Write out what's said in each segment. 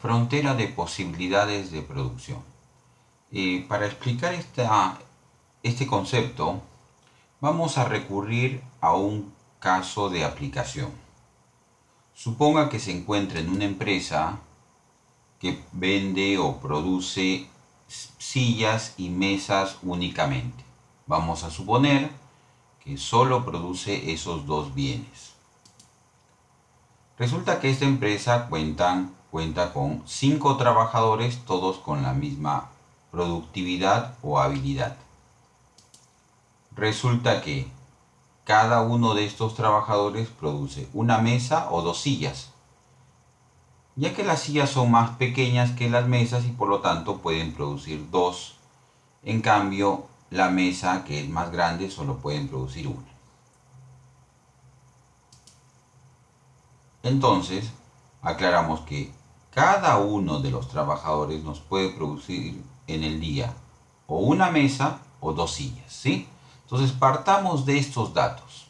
Frontera de posibilidades de producción. Para explicar este concepto, vamos a recurrir a un caso de aplicación. Suponga que se encuentra en una empresa que vende o produce sillas y mesas únicamente. Vamos a suponer que solo produce esos dos bienes. Resulta que esta empresa cuenta con 5 trabajadores, todos con la misma productividad o habilidad. Resulta que cada uno de estos trabajadores produce una mesa o 2 sillas, ya que las sillas son más pequeñas que las mesas y por lo tanto pueden producir 2. En cambio, la mesa, que es más grande, solo pueden producir una. Entonces, aclaramos que cada uno de los trabajadores nos puede producir en el día o una mesa o 2 sillas, ¿sí? Entonces, partamos de estos datos.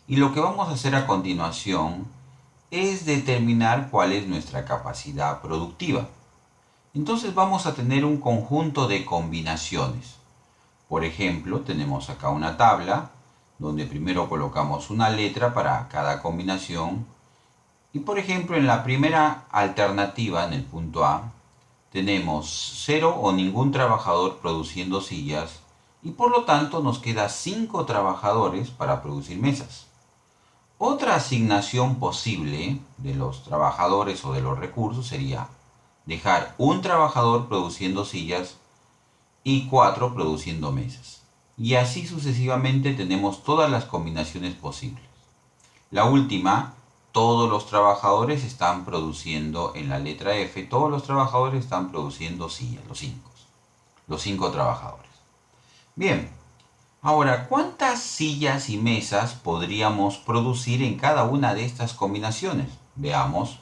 Y lo que vamos a hacer a continuación es determinar cuál es nuestra capacidad productiva. Entonces vamos a tener un conjunto de combinaciones. Por ejemplo, tenemos acá una tabla donde primero colocamos una letra para cada combinación. Y por ejemplo, en la primera alternativa, en el punto A, tenemos 0 o ningún trabajador produciendo sillas y por lo tanto nos queda 5 trabajadores para producir mesas. Otra asignación posible de los trabajadores o de los recursos sería dejar un trabajador produciendo sillas y 4 produciendo mesas. Y así sucesivamente tenemos todas las combinaciones posibles. La última, todos los trabajadores están produciendo, en la letra F, todos los trabajadores están produciendo sillas, los 5 trabajadores. Bien, ahora, ¿cuántas sillas y mesas podríamos producir en cada una de estas combinaciones? Veamos.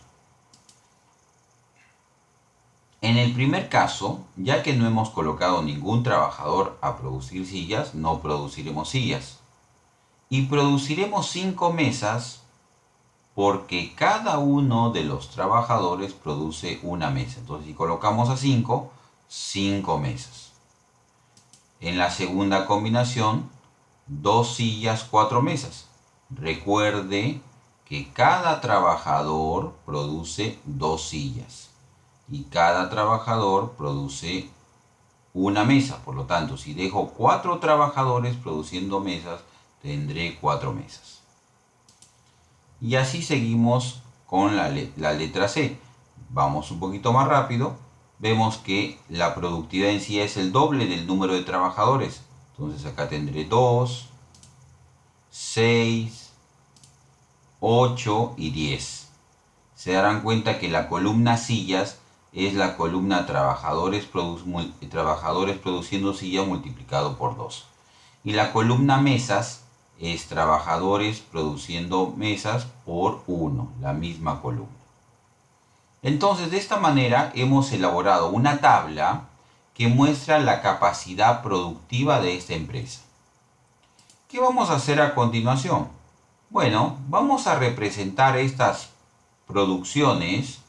En el primer caso, ya que no hemos colocado ningún trabajador a producir sillas, no produciremos sillas. Y produciremos 5 mesas porque cada uno de los trabajadores produce una mesa. Entonces, si colocamos a 5, 5 mesas. En la segunda combinación, 2 sillas, 4 mesas. Recuerde que cada trabajador produce 2 sillas y cada trabajador produce una mesa. Por lo tanto, si dejo 4 trabajadores produciendo mesas, tendré 4 mesas. Y así seguimos con la letra C. Vamos un poquito más rápido. Vemos que la productividad en sí es el doble del número de trabajadores. Entonces acá tendré 2, 6, 8 y 10. Se darán cuenta que la columna sillas es la columna trabajadores produciendo sillas multiplicado por 2. Y la columna mesas es trabajadores produciendo mesas por 1, la misma columna. Entonces, de esta manera hemos elaborado una tabla que muestra la capacidad productiva de esta empresa. ¿Qué vamos a hacer a continuación? Bueno, vamos a representar estas producciones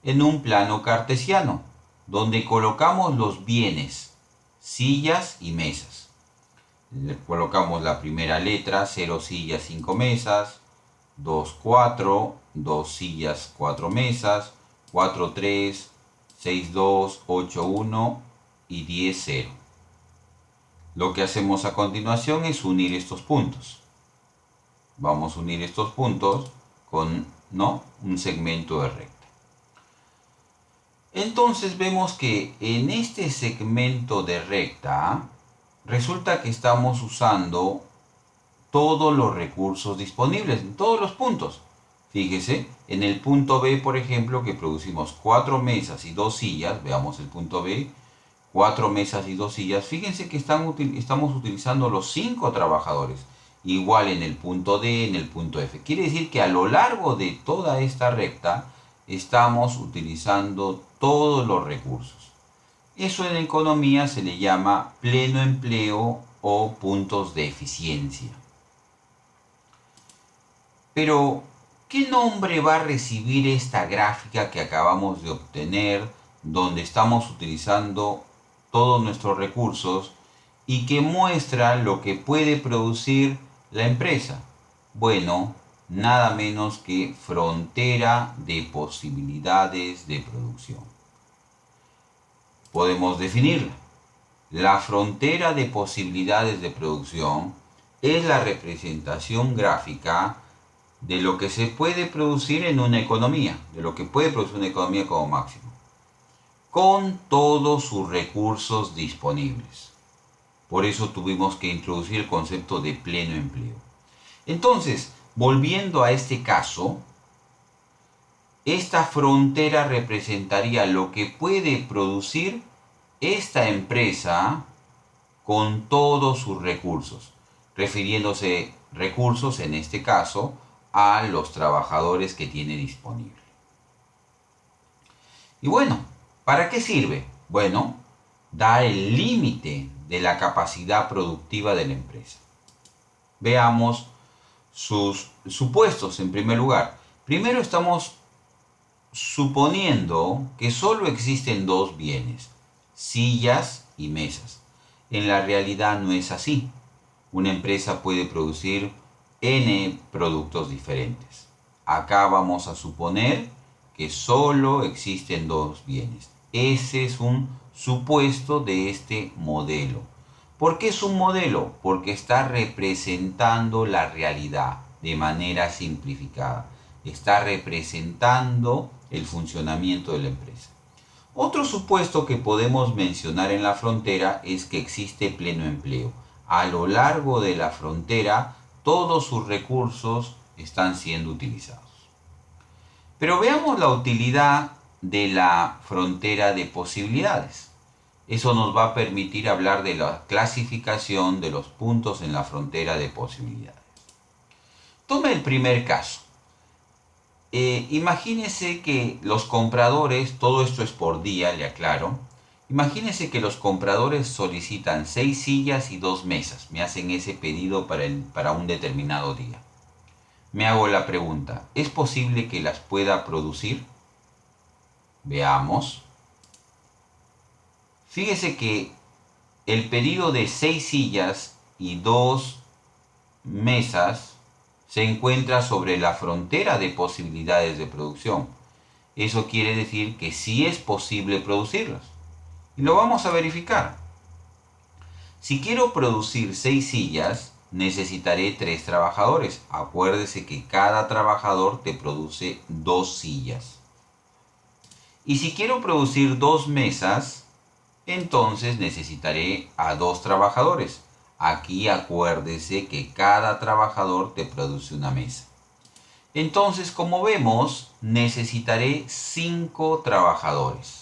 en un plano cartesiano, donde colocamos los bienes, sillas y mesas. Le colocamos la primera letra, 0 sillas, 5 mesas, 2, 4, 2 sillas, 4 mesas, 4, 3, 6, 2, 8, 1 y 10, 0. Lo que hacemos a continuación es unir estos puntos. Vamos a unir estos puntos con un segmento de recta. Entonces vemos que en este segmento de recta resulta que estamos usando todos los recursos disponibles, en todos los puntos. Fíjese, en el punto B, por ejemplo, que producimos 4 mesas y 2 sillas, veamos el punto B, 4 mesas y 2 sillas, fíjense que estamos utilizando los 5 trabajadores. Igual en el punto D, en el punto F. Quiere decir que a lo largo de toda esta recta estamos utilizando todos los recursos. Eso en economía se le llama pleno empleo o puntos de eficiencia. Pero, ¿Qué nombre va a recibir esta gráfica que acabamos de obtener, donde estamos utilizando todos nuestros recursos y que muestra lo que puede producir la empresa? Bueno, nada menos que frontera de posibilidades de producción. Podemos definirla. La frontera de posibilidades de producción es la representación gráfica de lo que se puede producir en una economía, de lo que puede producir una economía como máximo, con todos sus recursos disponibles. Por eso tuvimos que introducir el concepto de pleno empleo. Entonces, volviendo a este caso, esta frontera representaría lo que puede producir esta empresa con todos sus recursos, refiriéndose recursos en este caso a los trabajadores que tiene disponible. Y bueno, ¿para qué sirve? Bueno, da el límite de la capacidad productiva de la empresa. Veamos sus supuestos en primer lugar. Primero estamos suponiendo que solo existen dos bienes, sillas y mesas. En la realidad no es así. Una empresa puede producir N productos diferentes. Acá vamos a suponer que solo existen dos bienes. Ese es un supuesto de este modelo. ¿Por qué es un modelo? Porque está representando la realidad de manera simplificada. Está representando el funcionamiento de la empresa. Otro supuesto que podemos mencionar en la frontera es que existe pleno empleo. A lo largo de la frontera, todos sus recursos están siendo utilizados. Pero veamos la utilidad de la frontera de posibilidades. Eso nos va a permitir hablar de la clasificación de los puntos en la frontera de posibilidades. Tome el primer caso. Imagínese que los compradores, todo esto es por día, le aclaro. Imagínese que los compradores solicitan 6 sillas y 2 mesas. Me hacen ese pedido para un determinado día. Me hago la pregunta, ¿es posible que las pueda producir? Veamos. Fíjese que el pedido de 6 sillas y 2 mesas se encuentra sobre la frontera de posibilidades de producción. Eso quiere decir que sí es posible producirlas. Y lo vamos a verificar. Si quiero producir 6 sillas, necesitaré 3 trabajadores. Acuérdese que cada trabajador te produce 2 sillas. Y si quiero producir 2 mesas, entonces necesitaré a 2 trabajadores. Aquí acuérdese que cada trabajador te produce una mesa. Entonces, como vemos, necesitaré 5 trabajadores.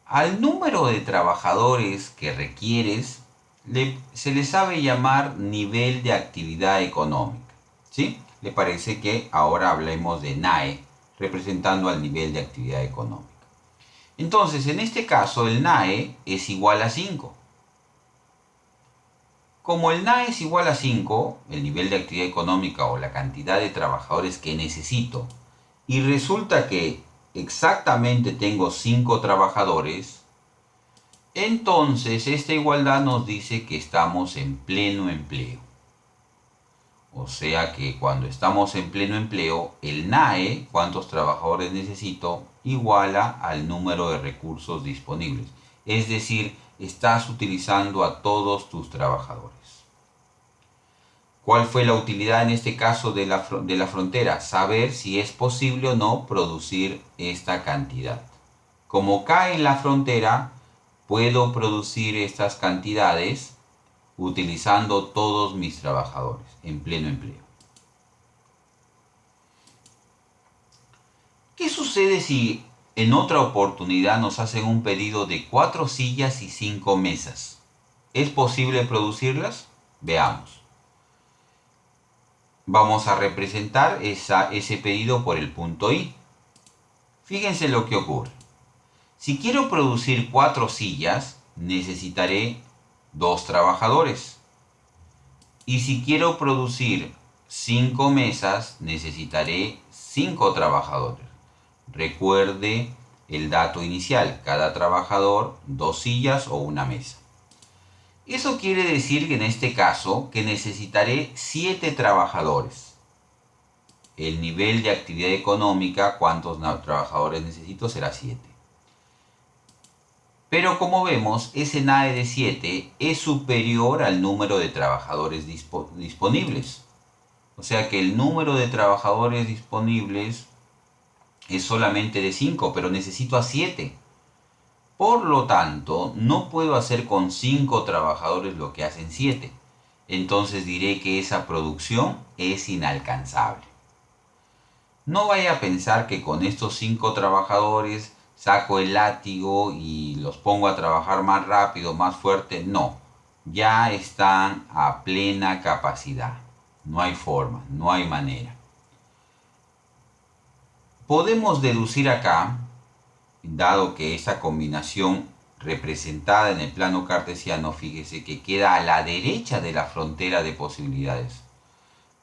Al número de trabajadores que requieres se le sabe llamar nivel de actividad económica. ¿Sí? ¿Le parece que ahora hablemos de NAE, representando al nivel de actividad económica? Entonces, en este caso, el NAE es igual a 5. Como el NAE es igual a 5, el nivel de actividad económica o la cantidad de trabajadores que necesito, y resulta que exactamente tengo 5 trabajadores, entonces esta igualdad nos dice que estamos en pleno empleo. O sea que cuando estamos en pleno empleo, el NAE, cuántos trabajadores necesito, iguala al número de recursos disponibles. Es decir, estás utilizando a todos tus trabajadores. ¿Cuál fue la utilidad en este caso de la frontera? Saber si es posible o no producir esta cantidad. Como cae en la frontera, puedo producir estas cantidades utilizando todos mis trabajadores en pleno empleo. ¿Qué sucede si en otra oportunidad nos hacen un pedido de 4 sillas y 5 mesas? ¿Es posible producirlas? Veamos. Vamos a representar ese pedido por el punto I. Fíjense lo que ocurre. Si quiero producir 4 sillas, necesitaré 2 trabajadores. Y si quiero producir 5 mesas, necesitaré 5 trabajadores. Recuerde el dato inicial, cada trabajador, 2 sillas o una mesa. Eso quiere decir que en este caso que necesitaré 7 trabajadores. El nivel de actividad económica, cuántos trabajadores necesito, será 7. Pero como vemos, ese NAE de 7 es superior al número de trabajadores disponibles. O sea que el número de trabajadores disponibles es solamente de 5, pero necesito a 7. Por lo tanto, no puedo hacer con 5 trabajadores lo que hacen 7. Entonces diré que esa producción es inalcanzable. No vaya a pensar que con estos 5 trabajadores saco el látigo y los pongo a trabajar más rápido, más fuerte. No, ya están a plena capacidad. No hay forma, no hay manera. Podemos deducir acá, dado que esta combinación representada en el plano cartesiano, fíjese que queda a la derecha de la frontera de posibilidades.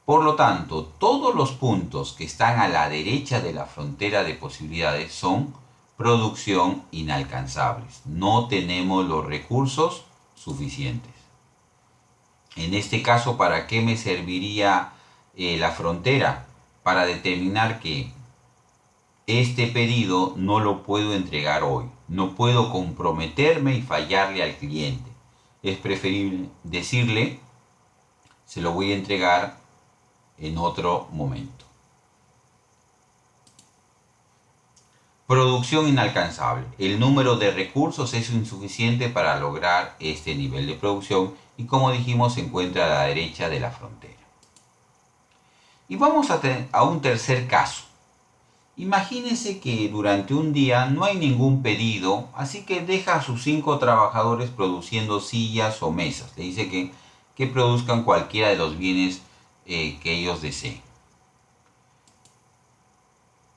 Por lo tanto, todos los puntos que están a la derecha de la frontera de posibilidades son producción inalcanzables. No tenemos los recursos suficientes. En este caso, ¿para qué me serviría la frontera? Para determinar que este pedido no lo puedo entregar hoy. No puedo comprometerme y fallarle al cliente. Es preferible decirle, se lo voy a entregar en otro momento. Producción inalcanzable. El número de recursos es insuficiente para lograr este nivel de producción y, como dijimos, se encuentra a la derecha de la frontera. Y vamos a un tercer caso. Imagínense que durante un día no hay ningún pedido, así que deja a sus 5 trabajadores produciendo sillas o mesas. Le dice que produzcan cualquiera de los bienes que ellos deseen.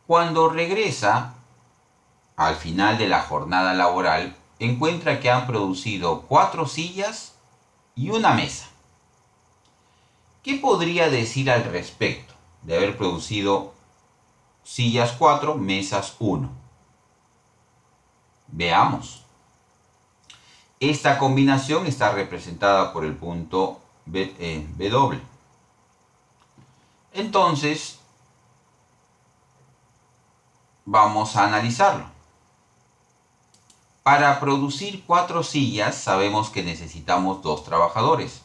Cuando regresa al final de la jornada laboral, encuentra que han producido 4 sillas y una mesa. ¿Qué podría decir al respecto de haber producido sillas 4, mesas 1? Veamos. Esta combinación está representada por el punto W. Entonces, vamos a analizarlo. Para producir 4 sillas sabemos que necesitamos 2 trabajadores.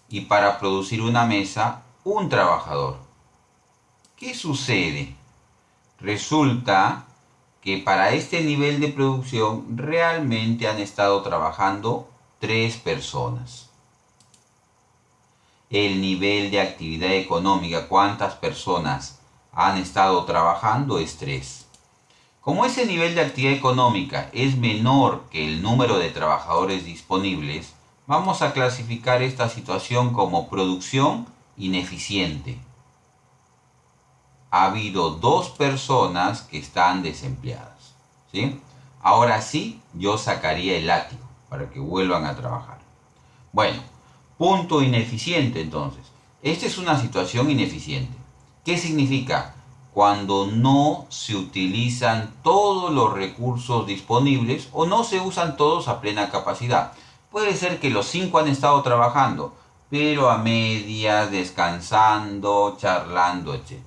Y para producir una mesa, un trabajador. ¿Qué sucede? Resulta que para este nivel de producción realmente han estado trabajando 3 personas. El nivel de actividad económica, cuántas personas han estado trabajando, es 3. Como ese nivel de actividad económica es menor que el número de trabajadores disponibles, vamos a clasificar esta situación como producción ineficiente. Ha habido 2 personas que están desempleadas, ¿sí? Ahora sí, yo sacaría el látigo para que vuelvan a trabajar. Bueno, punto ineficiente entonces. Esta es una situación ineficiente. ¿Qué significa? Cuando no se utilizan todos los recursos disponibles o no se usan todos a plena capacidad. Puede ser que los 5 han estado trabajando, pero a medias, descansando, charlando, etc.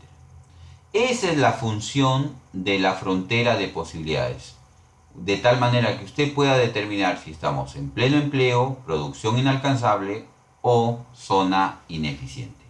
Esa es la función de la frontera de posibilidades. De tal manera que usted pueda determinar si estamos en pleno empleo, producción inalcanzable o zona ineficiente.